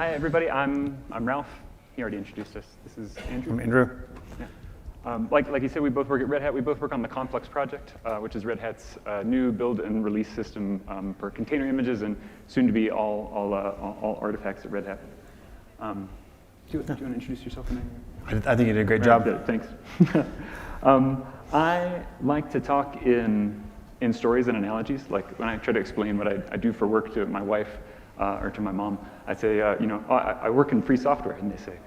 Hi, everybody. I'm Ralph. He already introduced us. This is Andrew. I'm Andrew. Yeah. Like you said, we both work at Red Hat. We both work on the Complex project, which is Red Hat's new build and release system for container images and soon to be all artifacts at Red Hat. Do you want to introduce yourself? I think you did a great job. Good, thanks. I like to talk in stories and analogies. Like when I try to explain what I do for work to my wife or to my mom, I say, I work in free software, and they say,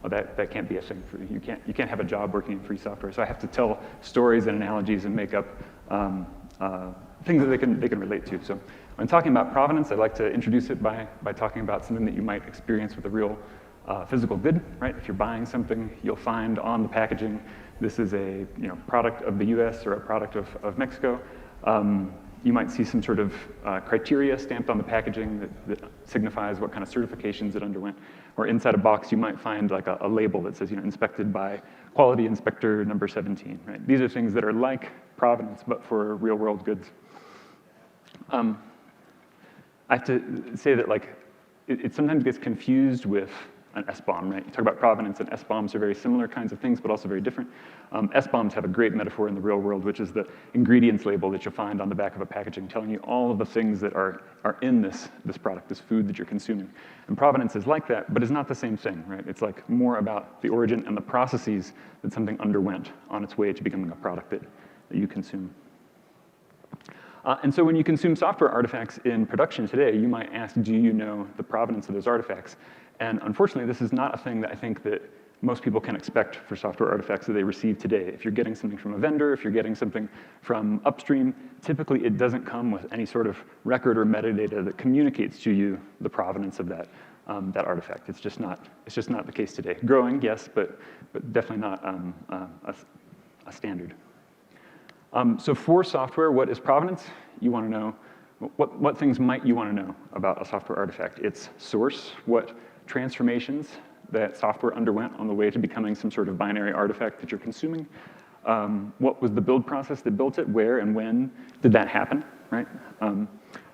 oh, that can't be a thing for you. You can't have a job working in free software. So I have to tell stories and analogies and make up things that they can relate to. So when talking about provenance, I like to introduce it by talking about something that you might experience with a real physical good, right? If you're buying something, you'll find on the packaging, this is a product of the US or a product of Mexico. You might see some sort of criteria stamped on the packaging that signifies what kind of certifications it underwent. Or inside a box, you might find like a label that says, inspected by quality inspector number 17, right? These are things that are like provenance, but for real world goods. I have to say that it sometimes gets confused with an SBOM, right? You talk about provenance, and SBOMs are very similar kinds of things, but also very different. SBOMs have a great metaphor in the real world, which is the ingredients label that you'll find on the back of a packaging telling you all of the things that are in this product, this food that you're consuming. And provenance is like that, but it's not the same thing, right? It's like more about the origin and the processes that something underwent on its way to becoming a product that you consume. And so when you consume software artifacts in production today, you might ask, do you know the provenance of those artifacts? And unfortunately, this is not a thing that I think that most people can expect for software artifacts that they receive today. If you're getting something from a vendor, if you're getting something from upstream, typically it doesn't come with any sort of record or metadata that communicates to you the provenance of that artifact. It's just not the case today. Growing, yes, but definitely not a standard. So for software, what is provenance? You want to know, what things might you want to know about a software artifact? Its source, what transformations that software underwent on the way to becoming some sort of binary artifact that you're consuming. What was the build process that built it? Where and when did that happen, right?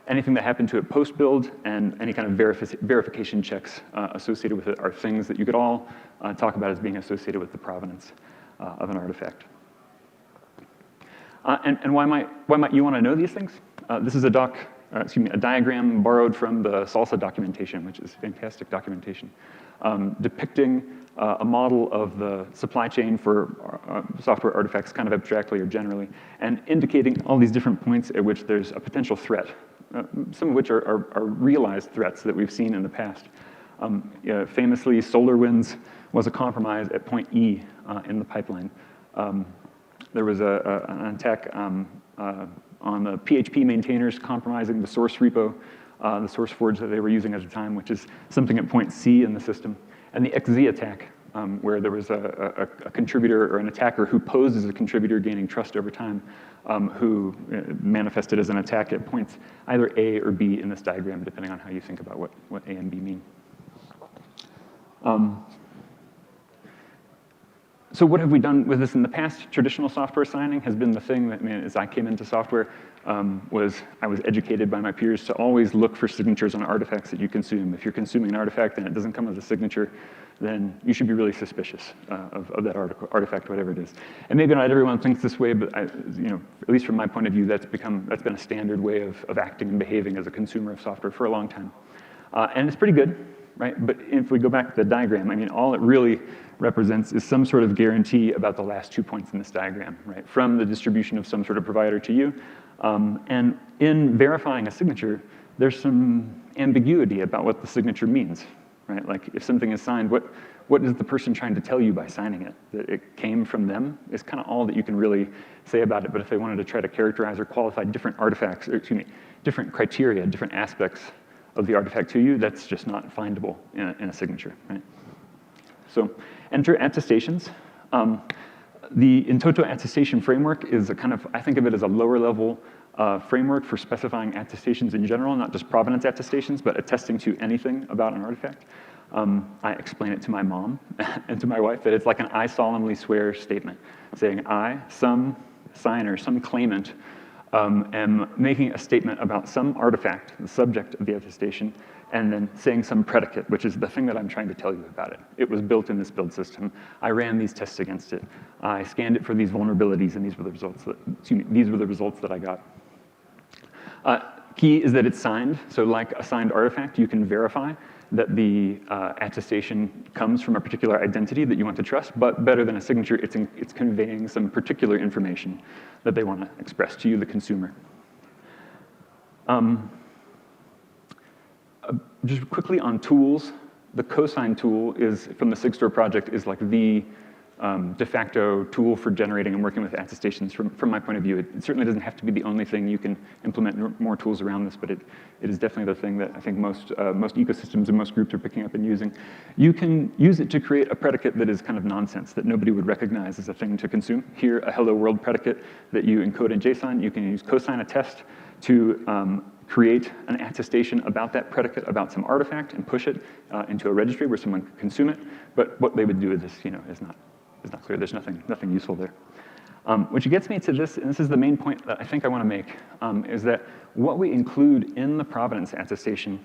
Anything that happened to it post-build and any kind of verification checks associated with it are things that you could all talk about as being associated with the provenance of an artifact. And why might you want to know these things? This is a diagram borrowed from the Salsa documentation, which is fantastic documentation, depicting a model of the supply chain for software artifacts kind of abstractly or generally, and indicating all these different points at which there's a potential threat, some of which are realized threats that we've seen in the past. Famously, SolarWinds was a compromise at point E in the pipeline. There was an attack on the PHP maintainers compromising the source repo, the source forge that they were using at the time, which is something at point C in the system. And the XZ attack, where there was a contributor or an attacker who posed as a contributor gaining trust over time, who manifested as an attack at points either A or B in this diagram, depending on how you think about what A and B mean. So what have we done with this in the past? Traditional software signing has been the thing that, as I came into software, I was educated by my peers to always look for signatures on artifacts that you consume. If you're consuming an artifact and it doesn't come with a signature, then you should be really suspicious of that artifact, whatever it is. And maybe not everyone thinks this way, but at least from my point of view, that's been a standard way of acting and behaving as a consumer of software for a long time. And it's pretty good, right? But if we go back to the diagram, all it really represents is some sort of guarantee about the last 2 points in this diagram, right? From the distribution of some sort of provider to you. And in verifying a signature, there's some ambiguity about what the signature means, right? Like if something is signed, what is the person trying to tell you by signing it? That it came from them is kind of all that you can really say about it. But if they wanted to try to characterize or qualify different artifacts, or different criteria, different aspects of the artifact to you, that's just not findable in a signature, right? So enter attestations. The in-toto attestation framework is I think of it as a lower level framework for specifying attestations in general, not just provenance attestations, but attesting to anything about an artifact. I explain it to my mom and to my wife that it's like an I solemnly swear statement, saying I, some signer, some claimant, am making a statement about some artifact, the subject of the attestation, and then saying some predicate, which is the thing that I'm trying to tell you about it. It was built in this build system. I ran these tests against it. I scanned it for these vulnerabilities, and these were the results that I got. Key is that it's signed. So like a signed artifact, you can verify that the attestation comes from a particular identity that you want to trust, but better than a signature, it's conveying some particular information that they want to express to you, the consumer. Just quickly on tools, the cosign tool is, from the SigStore project, is like the de facto tool for generating and working with attestations from my point of view. It certainly doesn't have to be the only thing. You can implement more tools around this, but it is definitely the thing that I think most ecosystems and most groups are picking up and using. You can use it to create a predicate that is kind of nonsense, that nobody would recognize as a thing to consume. Here, a hello world predicate that you encode in JSON. You can use cosign attest to create an attestation about that predicate, about some artifact, and push it into a registry where someone can consume it. But what they would do with this, is not clear. There's nothing useful there. Which gets me to this, and this is the main point that I think I want to make, is that what we include in the provenance attestation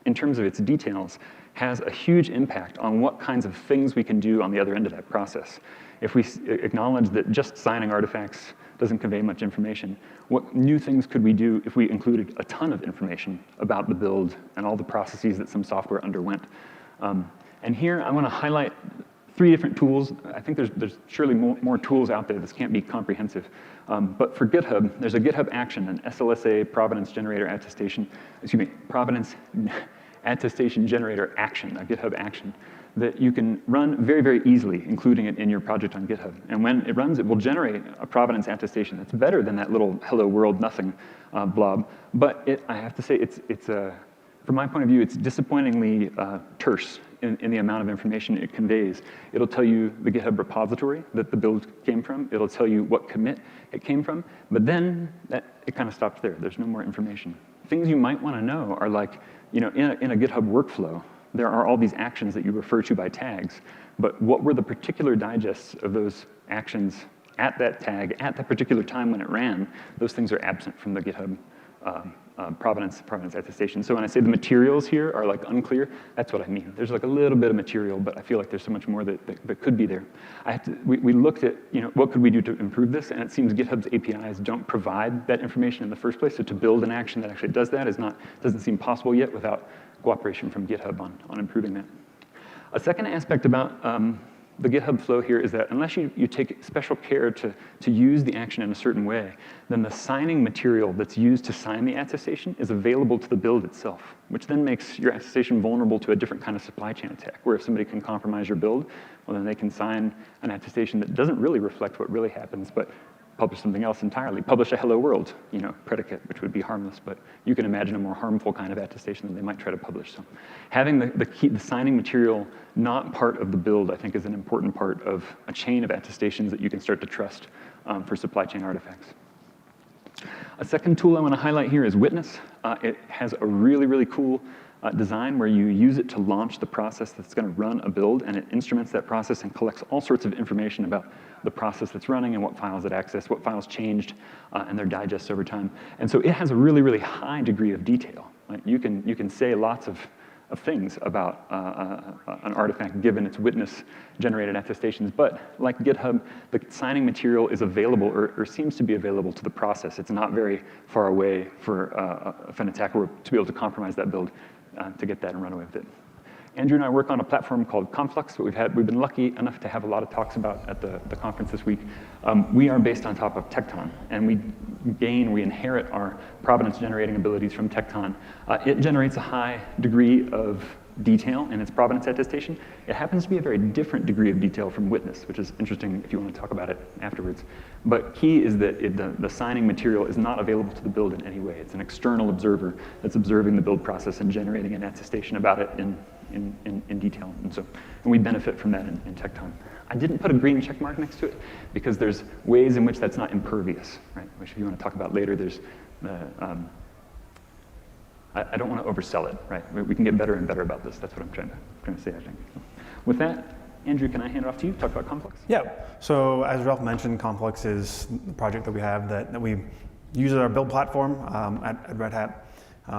in terms of its details has a huge impact on what kinds of things we can do on the other end of that process. If we acknowledge that just signing artifacts doesn't convey much information, what new things could we do if we included a ton of information about the build and all the processes that some software underwent? And here I want to highlight 3 different tools. I think there's surely more tools out there. This can't be comprehensive. But for GitHub, there's a GitHub action, an SLSA provenance generator attestation, provenance attestation generator action, a GitHub action, that you can run very, very easily, including it in your project on GitHub. And when it runs, it will generate a provenance attestation that's better than that little hello world nothing blob. But I have to say, from my point of view, it's disappointingly terse in the amount of information it conveys. It'll tell you the GitHub repository that the build came from. It'll tell you what commit it came from. But then it kind of stops there. There's no more information. Things you might want to know are like, in a GitHub workflow, there are all these actions that you refer to by tags. But what were the particular digests of those actions at that tag, at that particular time when it ran? Those things are absent from the GitHub provenance attestation. So when I say the materials here are like unclear, that's what I mean. There's like a little bit of material, but I feel like there's so much more that could be there. We looked at what could we do to improve this, and it seems GitHub's APIs don't provide that information in the first place. So to build an action that actually does that doesn't seem possible yet without cooperation from GitHub on improving that. A second aspect about the GitHub flow here is that unless you take special care to use the action in a certain way, then the signing material that's used to sign the attestation is available to the build itself, which then makes your attestation vulnerable to a different kind of supply chain attack, where if somebody can compromise your build, well, then they can sign an attestation that doesn't really reflect what really happens, but publish something else entirely. Publish a hello world, predicate, which would be harmless, but you can imagine a more harmful kind of attestation that they might try to publish. So having the signing material not part of the build, I think, is an important part of a chain of attestations that you can start to trust for supply chain artifacts. A second tool I want to highlight here is Witness. It has a really, really cool design where you use it to launch the process that's going to run a build, and it instruments that process and collects all sorts of information about the process that's running and what files it accessed, what files changed, and their digests over time. And so it has a really, really high degree of detail. Right? You can say lots of things about an artifact given its witness-generated attestations, but like GitHub, the signing material is available or seems to be available to the process. It's not very far away for an attacker to be able to compromise that build to get that and run away with it. Andrew and I work on a platform called Conflux that we've been lucky enough to have a lot of talks about at the conference this week. We are based on top of Tekton, and we inherit our provenance generating abilities from Tekton. It generates a high degree of detail in its provenance attestation. It happens to be a very different degree of detail from Witness, which is interesting if you want to talk about it afterwards. But key is that the signing material is not available to the build in any way. It's an external observer that's observing the build process and generating an attestation about it in detail. And we benefit from that in Tekton. I didn't put a green check mark next to it because there's ways in which that's not impervious, right? Which if you want to talk about later, there's I don't want to oversell it, right? We can get better and better about this. That's what I'm trying to say, I think. With that, Andrew, can I hand it off to you to talk about Conflux? Yeah. So as Ralph mentioned, Conflux is the project that we have that we use as our build platform at Red Hat.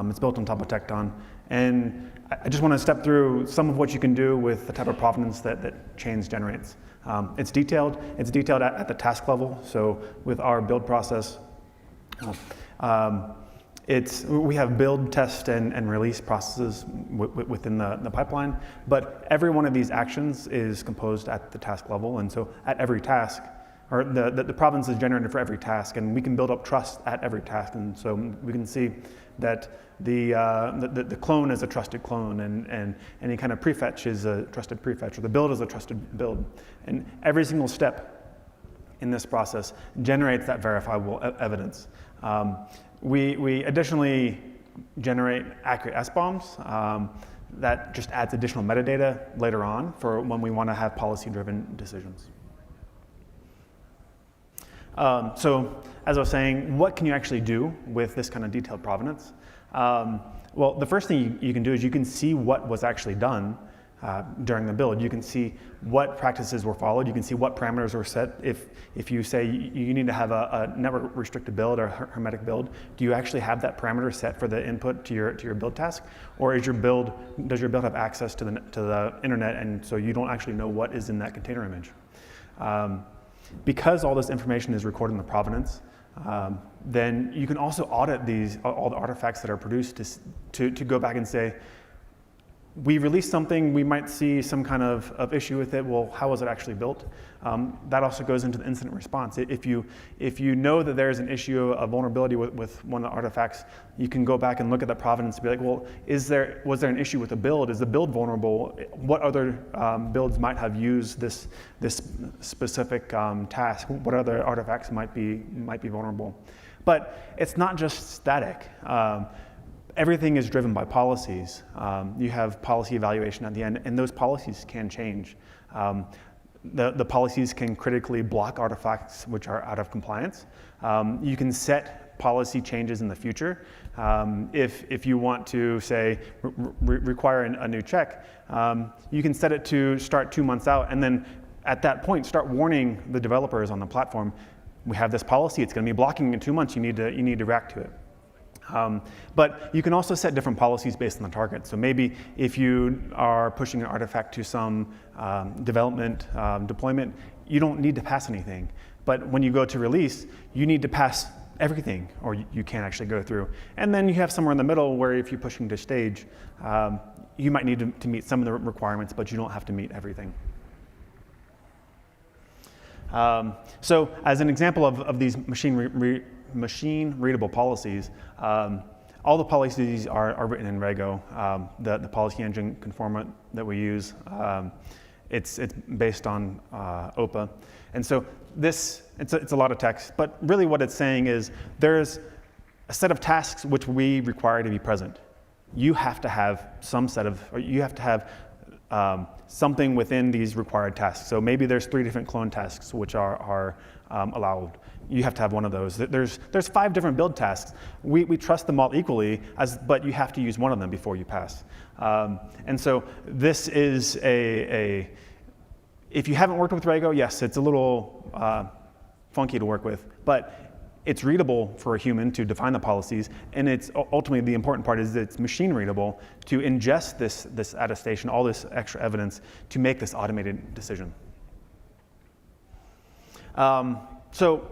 It's built on top of Tekton, And I just want to step through some of what you can do with the type of provenance that Chains generates. It's detailed at the task level. So with our build process, we have build, test, and release processes within the pipeline, but every one of these actions is composed at the task level, and so at every task, or the provenance is generated for every task, and we can build up trust at every task, and so we can see that the clone is a trusted clone, and any kind of prefetch is a trusted prefetch, or the build is a trusted build, and every single step in this process generates that verifiable evidence. We additionally generate accurate SBOMs that just adds additional metadata later on for when we want to have policy-driven decisions. So as I was saying, what can you actually do with this kind of detailed provenance? Well, the first thing you can do is you can see what was actually done during the build. You can see what practices were followed. You can see what parameters were set. If you say you need to have a network restricted build or hermetic build, do you actually have that parameter set for the input to your build task, or does your build have access to the internet, and so you don't actually know what is in that container image? Because all this information is recorded in the provenance, then you can also audit all the artifacts that are produced to go back and say, we released something, we might see some kind of issue with it. Well, how was it actually built? That also goes into the incident response. If you know that there's an issue, a vulnerability with one of the artifacts, you can go back and look at the provenance and be like, well, was there an issue with the build? Is the build vulnerable? What other builds might have used this specific task? What other artifacts might be vulnerable? But it's not just static. Everything is driven by policies. You have policy evaluation at the end, and those policies can change. The policies can critically block artifacts which are out of compliance. You can set policy changes in the future. If you want to, say, require a new check, you can set it to start 2 months out, and then at that point start warning the developers on the platform, we have this policy, it's going to be blocking in 2 months, you need to react to it. But you can also set different policies based on the target. So maybe if you are pushing an artifact to some development deployment, you don't need to pass anything. But when you go to release, you need to pass everything, or you can't actually go through. And then you have somewhere in the middle where if you're pushing to stage, you might need to meet some of the requirements, but you don't have to meet everything. So as an example of these machine readable policies, all the policies are written in Rego. The policy engine conformant that we use, it's based on OPA. And so it's a lot of text, but really what it's saying is there's a set of tasks which we require to be present. You have to have something within these required tasks. So maybe there's 3 different clone tasks which are allowed. You have to have one of those. There's 5 different build tasks. We trust them all equally, but you have to use one of them before you pass. And so this is if you haven't worked with Rego, yes, it's a little funky to work with, but it's readable for a human to define the policies, and it's ultimately the important part is that it's machine readable to ingest this attestation, all this extra evidence to make this automated decision. So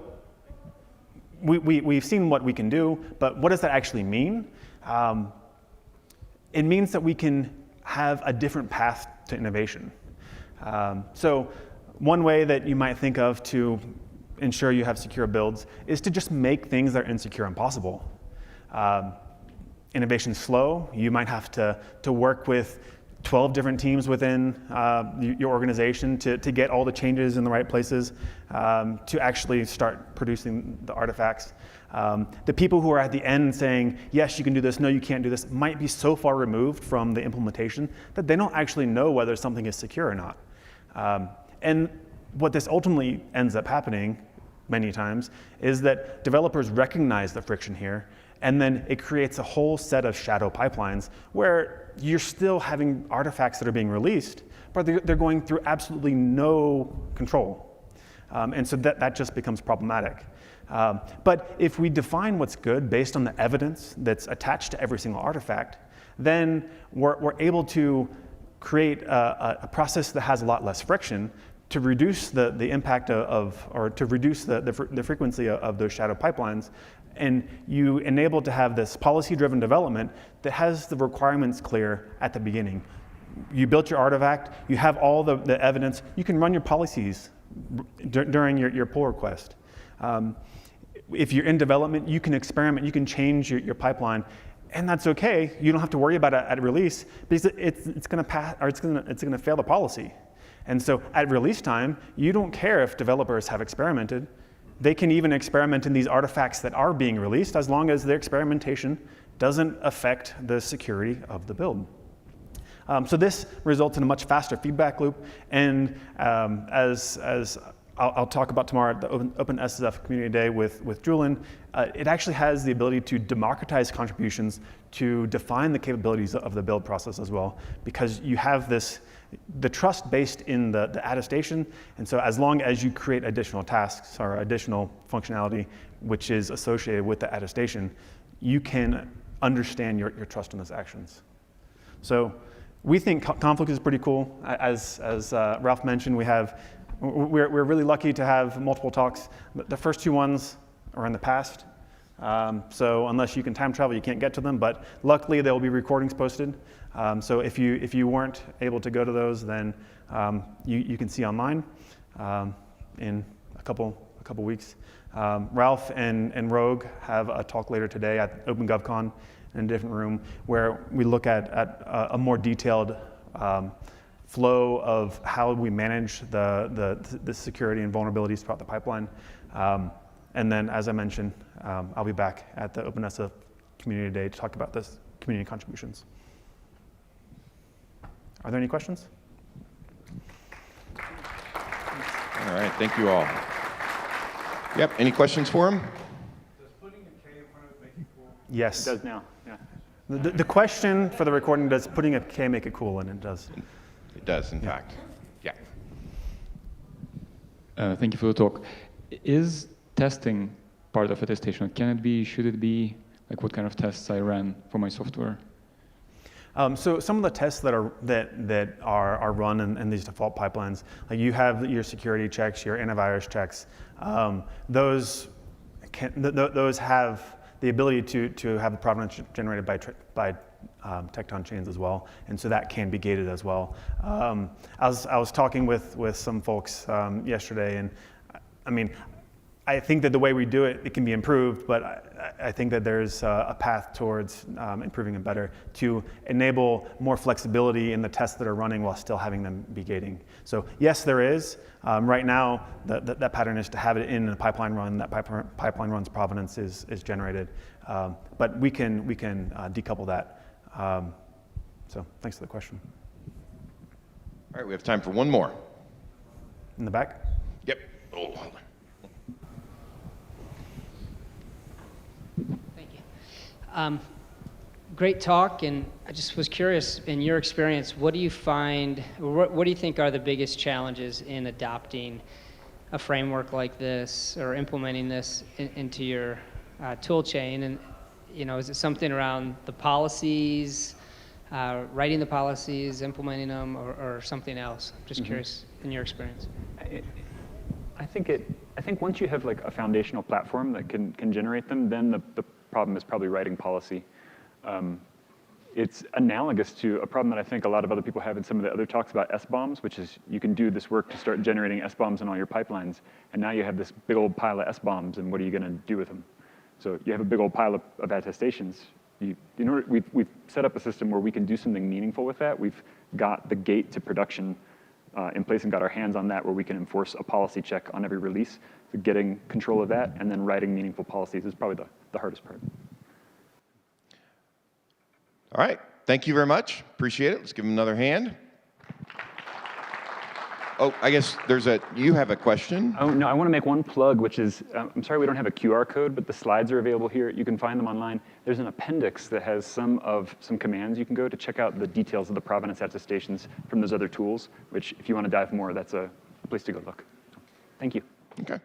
we've seen what we can do, but what does that actually mean? It means that we can have a different path to innovation. So one way that you might think of to ensure you have secure builds is to just make things that are insecure impossible. Innovation's slow. You might have to work with 12 different teams within your organization to get all the changes in the right places to actually start producing the artifacts. The people who are at the end saying, yes, you can do this, no, you can't do this, might be so far removed from the implementation that they don't actually know whether something is secure or not. And what this ultimately ends up happening many times is that developers recognize the friction here, and then it creates a whole set of shadow pipelines where you're still having artifacts that are being released, but they're going through absolutely no control. And so that just becomes problematic. But if we define what's good based on the evidence that's attached to every single artifact, then we're able to create a process that has a lot less friction to reduce the impact or to reduce the frequency of those shadow pipelines. And you enable to have this policy-driven development that has the requirements clear at the beginning. You built your artifact, you have all the evidence, you can run your policies during your pull request. If you're in development, you can experiment, you can change your pipeline, and that's okay. You don't have to worry about it at release because it's going to pass, or it's going to fail the policy. And so at release time, you don't care if developers have experimented. They can even experiment in these artifacts that are being released as long as their experimentation doesn't affect the security of the build. So this results in a much faster feedback loop, and as I'll talk about tomorrow at the OpenSSF Community Day with Julian, it actually has the ability to democratize contributions to define the capabilities of the build process as well, because you have the trust based in the attestation, and so as long as you create additional tasks or additional functionality which is associated with the attestation, you can understand your trust in those actions. So we think conflict is pretty cool. As Ralph mentioned, we're really lucky to have multiple talks. The first two ones are in the past, so unless you can time travel, you can't get to them, but luckily there will be recordings posted. So if you weren't able to go to those, then you can see online in a couple weeks. Ralph and Rogue have a talk later today at OpenGovCon in a different room where we look at a more detailed flow of how we manage the security and vulnerabilities throughout the pipeline. And then, as I mentioned, I'll be back at the OpenSSF Community Day to talk about this community contributions. Are there any questions? All right, thank you all. Yep, any questions for him? Does putting a K in front of it make it cool? Yes. It does now, yeah. The question for the recording, does putting a K make it cool? And it does. It does, in fact. Yeah. Thank you for the talk. Is testing part of attestation? Can it be, should it be? Like what kind of tests I ran for my software? So some of the tests that are run in these default pipelines, like you have your security checks, your antivirus checks, those have the ability to have the provenance generated by Tekton Chains as well, and so that can be gated as well. I was talking with some folks yesterday, and I mean, I think that the way we do it, it can be improved, but I think that there's a path towards improving it better to enable more flexibility in the tests that are running while still having them be gating. So yes, there is. Right now, that pattern is to have it in a pipeline run. That pipeline run's provenance is generated, but we can decouple that. So thanks for the question. All right, we have time for one more. In the back? Yep. Oh, hold on. Thank you. Great talk, and I just was curious, in your experience, what do you find, what do you think are the biggest challenges in adopting a framework like this or implementing this into your tool chain? And is it something around the policies, writing the policies, implementing them, or something else? I'm just curious in your experience. I think once you have like a foundational platform that can generate them, then the problem is probably writing policy. It's analogous to a problem that I think a lot of other people have in some of the other talks about SBOMs, which is you can do this work to start generating SBOMs in all your pipelines, and now you have this big old pile of SBOMs, and what are you going to do with them? So you have a big old pile of attestations. We've set up a system where we can do something meaningful with that. We've got the gate to production in place and got our hands on that, where we can enforce a policy check on every release. So getting control of that and then writing meaningful policies is probably the hardest part. All right, thank you very much. Appreciate it. Let's give him another hand. Oh, I guess you have a question. Oh, no, I want to make one plug, which is, I'm sorry we don't have a QR code, but the slides are available here. You can find them online. There's an appendix that has some commands you can go to check out the details of the provenance attestations from those other tools, which if you want to dive more, that's a place to go look. Thank you. Okay.